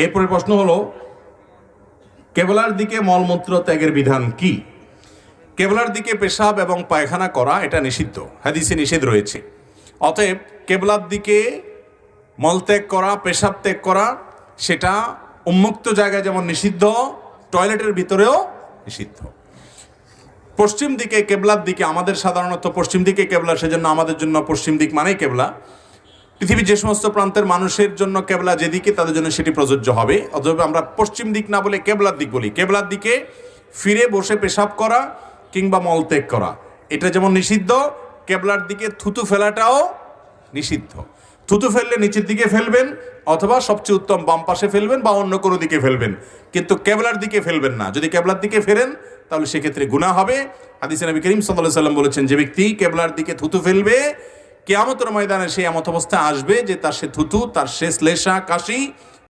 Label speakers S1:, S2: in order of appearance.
S1: এরপরে প্রশ্ন হলো, কেবলার দিকে মলমূত্র ত্যাগের বিধান কি? কেবলার দিকে পেশাব এবং পায়খানা করা এটা নিষিদ্ধ, হাদিসে নিষেধ রয়েছে। অতএব কেবলার দিকে মলত্যাগ করা, পেশাব ত্যাগ করা সেটা উন্মুক্ত জায়গায় যেমন নিষিদ্ধ, টয়লেটের ভিতরেও নিষিদ্ধ। পশ্চিম দিকে কেবলার দিকে, আমাদের সাধারণত পশ্চিম দিকে কেবলা, সেজন্য আমাদের জন্য পশ্চিম দিক মানেই কেবলা। পৃথিবীর যে সমস্ত প্রান্তের মানুষের জন্য কেবলা যেদিকে, তাদের জন্য সেটি প্রযোজ্য হবে। অতএব আমরা পশ্চিম দিক না বলে কেবলার দিক বলি। কেবলার দিকে ফিরে বসে পেশাব করা কিংবা মলত্যাগ করা এটা যেমন নিষিদ্ধ, কেবলার দিকে থুতু ফেলাটাও নিষিদ্ধ। থুতু ফেললে নিচের দিকে ফেলবেন, অথবা সবচেয়ে উত্তম বাম পাশে ফেলবেন বা অন্য কোনো দিকে ফেলবেন, কিন্তু কেবলার দিকে ফেলবেন না। যদি কেবলার দিকে ফেরেন তাহলে সেক্ষেত্রে গুনাহ হবে। হাদিসে নবী করিম সাল্লাল্লাহু আলাইহি ওয়াসাল্লাম বলেছেন, যে ব্যক্তি কেবলার দিকে থুতু ফেলবে, কিয়ামতের ময়দানে সে এমত অবস্থায় আসবে যে তার সে থুতু, তার শেষ লেশা, কাশি